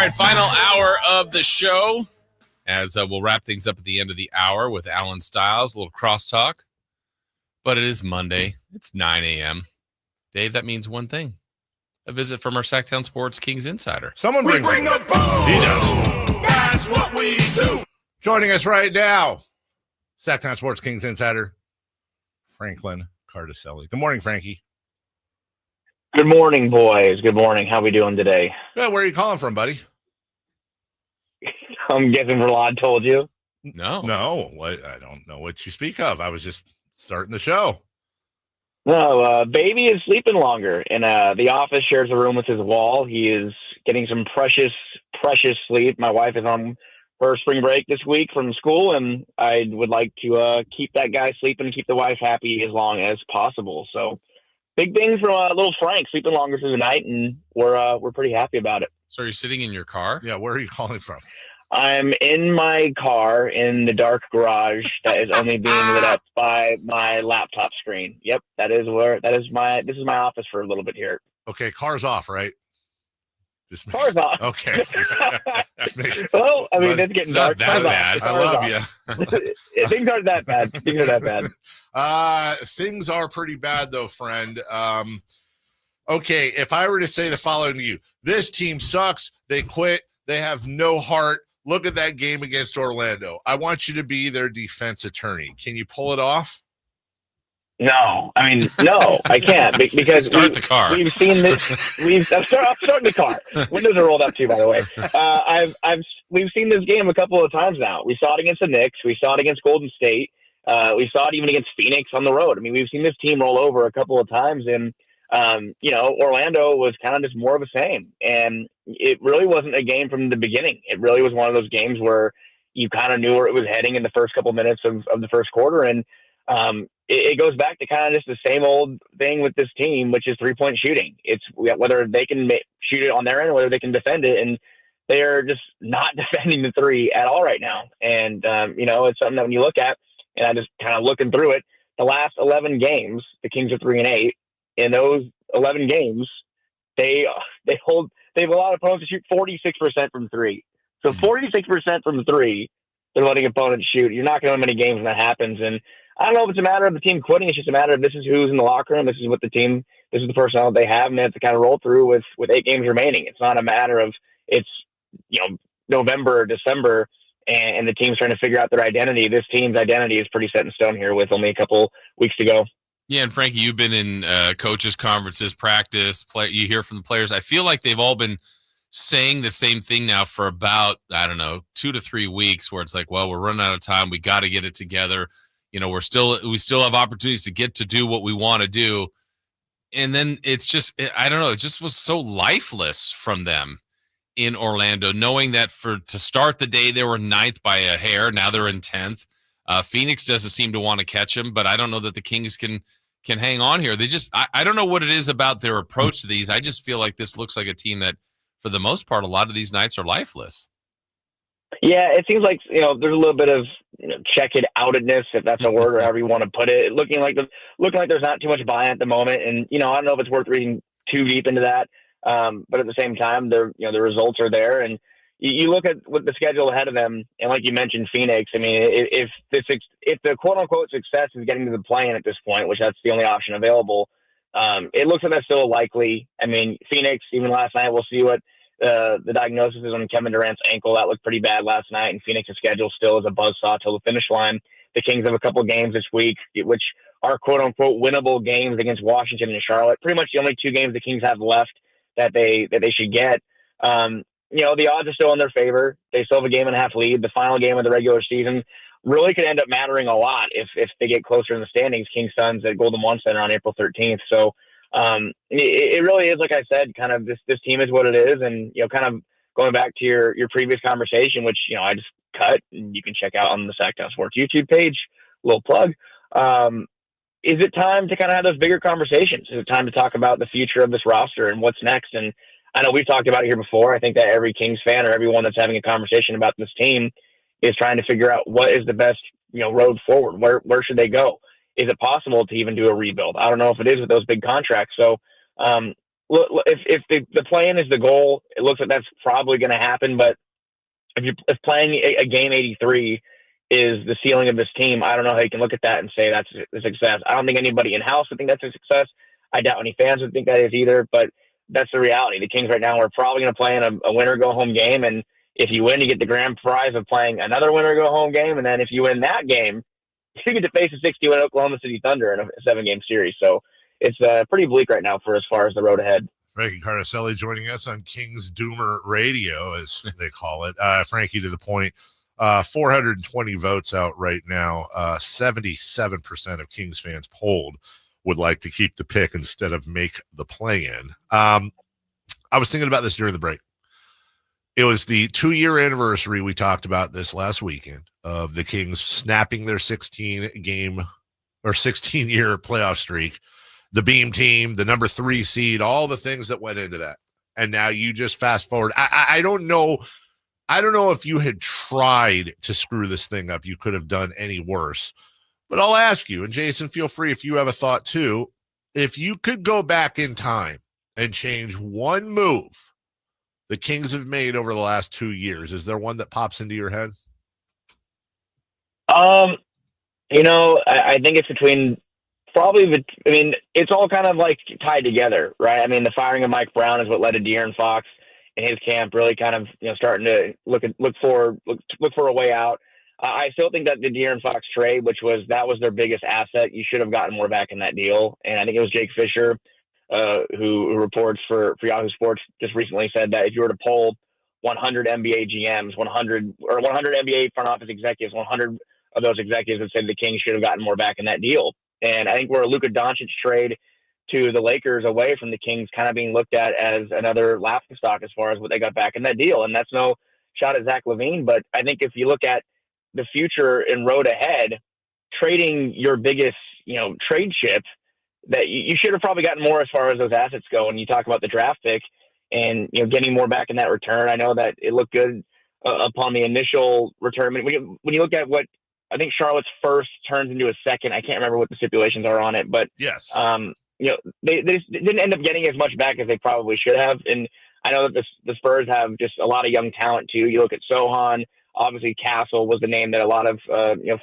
All right, final hour of the show as we'll wrap things up at the end of the hour with Alan Stiles, a little crosstalk. But it is Monday. It's 9 a.m. Dave, that means one thing. A visit from our Sactown Sports Kings insider. Someone bring the boom. He does. That's what we do. Joining us right now, Sactown Sports Kings insider, Franklin Cartoscelli. Good morning, Frankie. Good morning, boys. Good morning. How we doing today? Good. Where are you calling from, buddy? I'm guessing Verlad told you. No. What? I don't know what you speak of. I was just starting the show. No, baby is sleeping longer, and the office shares a room with his wall. He is getting some precious sleep. My wife is on her spring break this week from school, and I would like to keep that guy sleeping and keep the wife happy as long as possible. So, big things from little Frank, sleeping longer through the night, and we're pretty happy about it. So, are you sitting in your car? Yeah. Where are you calling from? I'm in my car in the dark garage that is only being lit up by my laptop screen. Yep, this is my office for a little bit here. Okay, car's off, right? Car's off. Okay. Well, I mean, it's getting dark. Not that bad. I love you. Things aren't that bad. Things are pretty bad, though, friend. Okay, if I were to say the following to you, this team sucks. They quit. They have no heart. Look at that game against Orlando. I want you to be their defense attorney. Can you pull it off? No, I can't because start the car. We've seen this. I'm starting the car. Windows are rolled up too, by the way. We've seen this game a couple of times now. We saw it against the Knicks. We saw it against Golden State. We saw it even against Phoenix on the road. I mean, we've seen this team roll over a couple of times, and Orlando was kind of just more of the same. And it really wasn't a game from the beginning. It really was one of those games where you kind of knew where it was heading in the first couple minutes of the first quarter. And it goes back to kind of just the same old thing with this team, which is 3-point shooting. It's whether they can shoot it on their end or whether they can defend it. And they are just not defending the three at all right now. And, it's something that when you look at, and I just kind of looking through it, the last 11 games, the Kings are 3-8. In those 11 games, they have allowed opponents to shoot 46% from three. So 46% from three, they're letting opponents shoot. You're not going to win many games when that happens. And I don't know if it's a matter of the team quitting. It's just a matter of this is who's in the locker room. This is what this is the personnel they have, and they have to kind of roll through with 8 games remaining. It's not a matter of it's November or December and the team's trying to figure out their identity. This team's identity is pretty set in stone here with only a couple weeks to go. Yeah, and Frankie, you've been in coaches' conferences, practice, you hear from the players. I feel like they've all been saying the same thing now for about, 2 to 3 weeks, where it's like, well, we're running out of time. We got to get it together. We still have opportunities to get to do what we want to do. And then it's just, I don't know, it just was so lifeless from them in Orlando, knowing that to start the day, they were 9th by a hair. Now they're in 10th. Phoenix doesn't seem to want to catch them, but I don't know that the Kings can hang on here. They just, I don't know what it is about their approach to these. I just feel like this looks like a team that, for the most part, a lot of these nights are lifeless. Yeah, it seems like, there's a little bit of check it outedness, if that's a word or however you want to put it. Looking like there's not too much buy-in at the moment. And, I don't know if it's worth reading too deep into that. But at the same time, the results are there. And you look at what the schedule ahead of them, and like you mentioned, Phoenix. I mean, if the quote unquote success is getting to the play-in at this point, which that's the only option available, it looks like that's still likely. I mean, Phoenix, even last night, we'll see what the diagnosis is on Kevin Durant's ankle. That looked pretty bad last night, and Phoenix's schedule still is a buzzsaw till the finish line. The Kings have a couple games this week, which are quote unquote winnable games against Washington and Charlotte. Pretty much the only 2 games the Kings have left that they should get. The odds are still in their favor. They still have a game and a half lead. The final game of the regular season really could end up mattering a lot if they get closer in the standings. Kings Suns at Golden One Center on April 13th. So it really is, like I said, kind of this team is what it is. And, kind of going back to your previous conversation, which, I just cut and you can check out on the Sactown Sports YouTube page, little plug. Is it time to kind of have those bigger conversations? Is it time to talk about the future of this roster and what's next? And I know we've talked about it here before. I think that every Kings fan or everyone that's having a conversation about this team is trying to figure out what is the best, road forward. Where should they go? Is it possible to even do a rebuild? I don't know if it is with those big contracts. So if the play-in is the goal, it looks like that's probably going to happen. But if playing a game 83 is the ceiling of this team, I don't know how you can look at that and say that's a success. I don't think anybody in house would think that's a success. I doubt any fans would think that is either. But that's the reality. The Kings right now are probably going to play in a winner-go-home game, and if you win, you get the grand prize of playing another winner-go-home game, and then if you win that game, you get to face a 60-win Oklahoma City Thunder in a 7-game series. So it's pretty bleak right now for as far as the road ahead. Frankie Cartoscelli joining us on Kings Doomer Radio, as they call it. Frankie, to the point, 420 votes out right now. 77% of Kings fans polled would like to keep the pick instead of make the play-in. I was thinking about this during the break. It was the 2-year anniversary, we talked about this last weekend, of the Kings snapping their 16-year playoff streak. The Beam team, the number 3 seed, all the things that went into that. And now you just fast forward. I don't know. I don't know if you had tried to screw this thing up, you could have done any worse. But I'll ask you, and Jason, feel free if you have a thought too. If you could go back in time and change one move the Kings have made over the last 2 years, is there one that pops into your head? I think it's between it's all kind of like tied together, right? I mean, the firing of Mike Brown is what led to De'Aaron Fox and his camp really kind of, starting to look for a way out. I still think that the De'Aaron Fox trade, that was their biggest asset, you should have gotten more back in that deal. And I think it was Jake Fisher, who reports for Yahoo Sports, just recently said that if you were to poll 100 NBA GMs, 100 NBA front office executives, 100 of those executives would say the Kings should have gotten more back in that deal. And I think we're a Luka Doncic trade to the Lakers away from the Kings kind of being looked at as another laughingstock as far as what they got back in that deal. And that's no shot at Zach LaVine, but I think if you look at the future and road ahead, trading your biggest, trade chip, that you should have probably gotten more as far as those assets go. And you talk about the draft pick and, getting more back in that return. I know that it looked good upon the initial return. When you look at what I think Charlotte's first turns into a second, I can't remember what the stipulations are on it, but yes, they didn't end up getting as much back as they probably should have. And I know that the Spurs have just a lot of young talent too. You look at Sohan, obviously Castle was the name that a lot of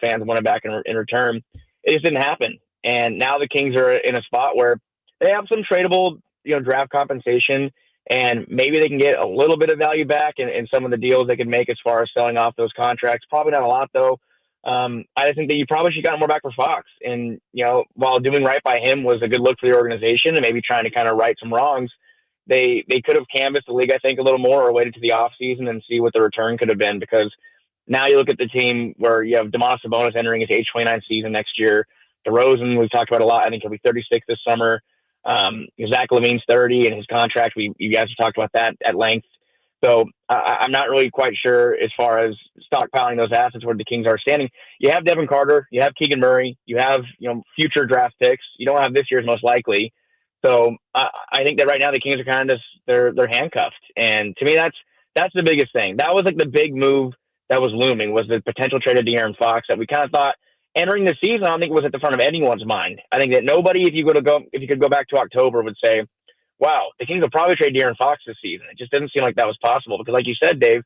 fans wanted back in return. It just didn't happen. And now the Kings are in a spot where they have some tradable, draft compensation, and maybe they can get a little bit of value back in some of the deals they can make as far as selling off those contracts. Probably not a lot though. I just think that you probably should have gotten more back for Fox. And, while doing right by him was a good look for the organization and maybe trying to kind of right some wrongs, they could have canvassed the league, I think, a little more, or waited to the offseason and see what the return could have been. Because now you look at the team where you have Domantas Sabonis entering his age 29 season next year. DeRozan, we've talked about a lot. I think he'll be 36 this summer. Zach LaVine's 30 and his contract. You guys have talked about that at length. So I'm not really quite sure as far as stockpiling those assets where the Kings are standing. You have Devin Carter, you have Keegan Murray, you have future draft picks. You don't have this year's most likely. So I think that right now the Kings are kind of just they're handcuffed. And to me, that's the biggest thing. That was like the big move that was looming, was the potential trade of De'Aaron Fox that we kind of thought entering the season. I don't think was at the front of anyone's mind. I think that nobody, if you could go back to October, would say, wow, the Kings will probably trade De'Aaron Fox this season. It just didn't seem like that was possible because, like you said, Dave,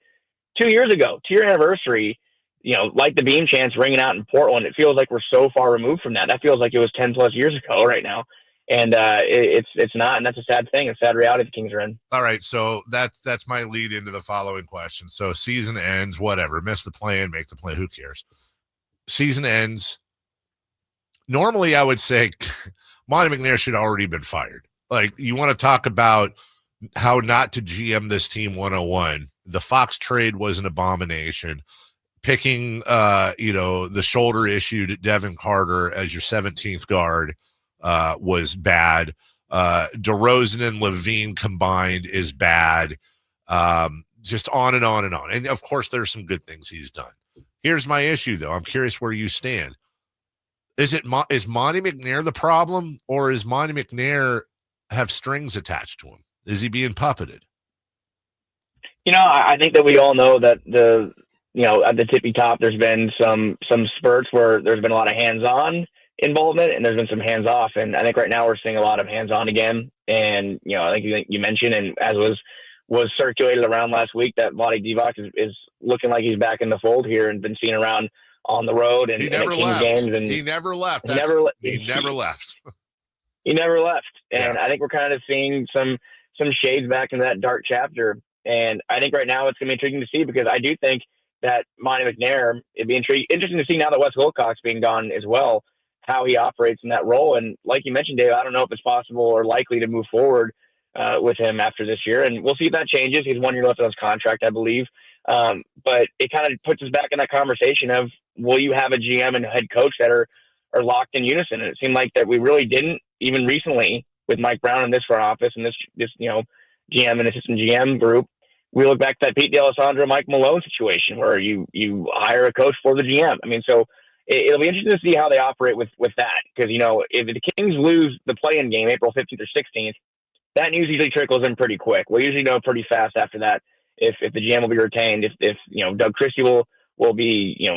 2 years ago, 2-year anniversary, like the Beam chance ringing out in Portland, it feels like we're so far removed from that. That feels like it was 10 plus years ago right now. And it's not, and that's a sad thing, a sad reality the Kings are in. All right, so that's my lead into the following question. So season ends, whatever, miss the play-in, make the play, who cares? Season ends. Normally, I would say Monty McNair should already been fired. Like, you want to talk about how not to GM this team 101. The Fox trade was an abomination. Picking, the shoulder issued Devin Carter as your 17th guard was bad. DeRozan and LaVine combined is bad. Just on and on and on. And, of course, there's some good things he's done. Here's my issue, though. I'm curious where you stand. Is Monty McNair the problem, or is Monty McNair have strings attached to him? Is he being puppeted? I think that we all know that at the tippy top, there's been some spurts where there's been a lot of hands-on, involvement, and there's been some hands off. And I think right now we're seeing a lot of hands on again. And, I think you mentioned, and as was circulated around last week, that Vlade Divac is looking like he's back in the fold here and been seen around on the road and he at never Kings left. games. And he never left. He never left. He never left. And Yeah. I think we're kind of seeing some shades back into that dark chapter. And I think right now it's going to be intriguing to see, because I do think that Monty McNair, it'd be interesting to see now that Wes Wilcox being gone as well, how he operates in that role. And like you mentioned, Dave, I don't know if it's possible or likely to move forward with him after this year. And we'll see if that changes. He's 1 year left on his contract, I believe. But it kind of puts us back in that conversation of, will you have a GM and head coach that are locked in unison? And it seemed like that we really didn't, even recently with Mike Brown in this front office and this GM and assistant GM group. We look back to that Pete D'Alessandro, Mike Malone situation where you hire a coach for the GM. I mean, so it'll be interesting to see how they operate with that. Because, if the Kings lose the play-in game April 15th or 16th, that news usually trickles in pretty quick. We'll usually know pretty fast after that if the GM will be retained, if Doug Christie will be,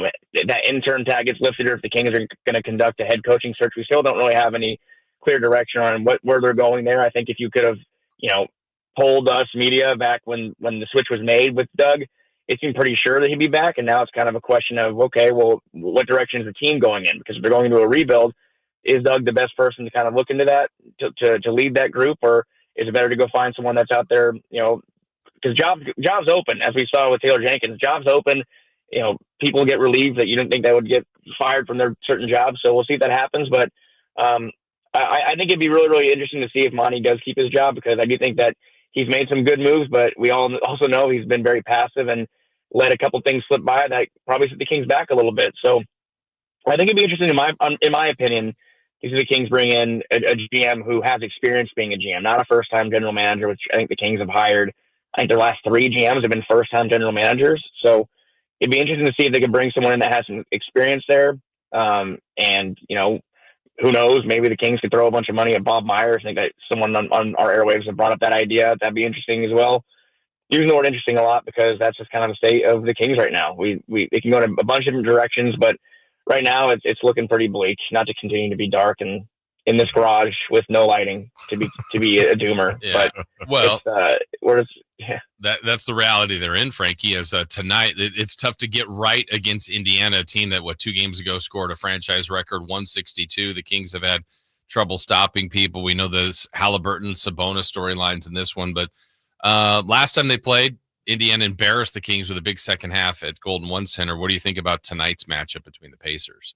that intern tag gets lifted, or if the Kings are going to conduct a head coaching search. We still don't really have any clear direction on where they're going there. I think if you could have, polled us media back when the switch was made with Doug, it seemed pretty sure that he'd be back. And now it's kind of a question of, okay, well, what direction is the team going in? Because if they're going into a rebuild, is Doug the best person to kind of look into that, to lead that group? Or is it better to go find someone that's out there, because jobs open, as we saw with Taylor Jenkins, jobs open, people get relieved that you didn't think they would get fired from their certain jobs. So we'll see if that happens. But I think it'd be really, really interesting to see if Monty does keep his job, because I do think that he's made some good moves, but we all also know he's been very passive and let a couple things slip by that probably set the Kings back a little bit. So I think it'd be interesting, in my opinion, to see the Kings bring in a GM who has experience being a GM, not a first-time general manager, which I think the Kings have hired. I think their last 3 GMs have been first-time general managers. So it'd be interesting to see if they could bring someone in that has some experience there. And, who knows? Maybe the Kings could throw a bunch of money at Bob Myers. I think that someone on our airwaves have brought up that idea. That'd be interesting as well. Using the word interesting a lot, because that's just kind of the state of the Kings right now. They can go in a bunch of different directions, but right now it's looking pretty bleak. Not to continue to be dark and in this garage with no lighting to be a doomer. Yeah. But well, yeah. That's the reality they're in, Frankie. As tonight, it's tough to get right against Indiana, a team that 2 games ago scored a franchise record 162. The Kings have had trouble stopping people. We know there's Halliburton, Sabonis storylines in this one, but last time they played, Indiana embarrassed the Kings with a big second half at Golden One Center. What do you think about tonight's matchup between the Pacers?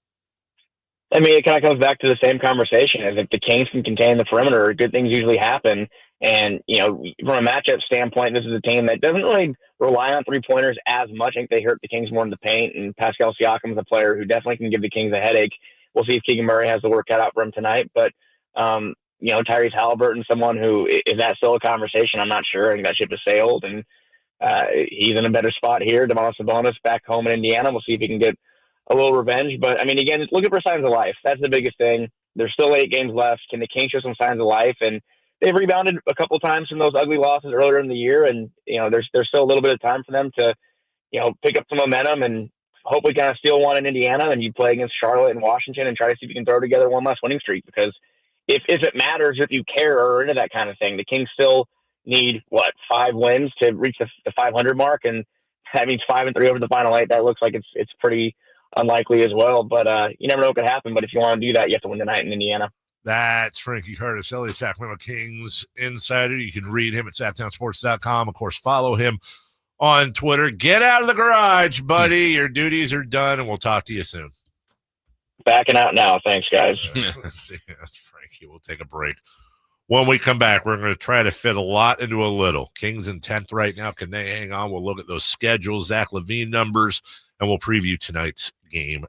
I mean, it kind of comes back to the same conversation. As if the Kings can contain the perimeter, good things usually happen. And, from a matchup standpoint, this is a team that doesn't really rely on three-pointers as much. I think they hurt the Kings more in the paint, and Pascal Siakam is a player who definitely can give the Kings a headache. We'll see if Keegan Murray has the work cut out for him tonight. But, Tyrese Halliburton, someone who, is that still a conversation? I'm not sure. I think that ship has sailed, and he's in a better spot here. Domantas Sabonis back home in Indiana. We'll see if he can get a little revenge. But, I mean, again, just looking for signs of life. That's the biggest thing. There's still 8 games left. Can the Kings show some signs of life? And they've rebounded a couple of times from those ugly losses earlier in the year. And, there's still a little bit of time for them to, pick up some momentum and hopefully kind of steal one in Indiana. And you play against Charlotte and Washington and try to see if you can throw together one last winning streak. Because if it matters, if you care or are into that kind of thing, the Kings still need, 5 wins to reach the 500 mark. And that means 5-3 over the final 8. That looks like it's pretty unlikely as well. But you never know what could happen. But if you want to do that, you have to win tonight in Indiana. That's Frankie Cartoscelli, Sacramento Kings insider. You can read him at SactownSports.com. Of course, follow him on Twitter. Get out of the garage, buddy. Your duties are done, and we'll talk to you soon. Backing out now. Thanks, guys. See, that's Frankie. We'll take a break. When we come back, we're going to try to fit a lot into a little. Kings in 10th right now. Can they hang on? We'll look at those schedules, Zach LaVine numbers, and we'll preview tonight's game.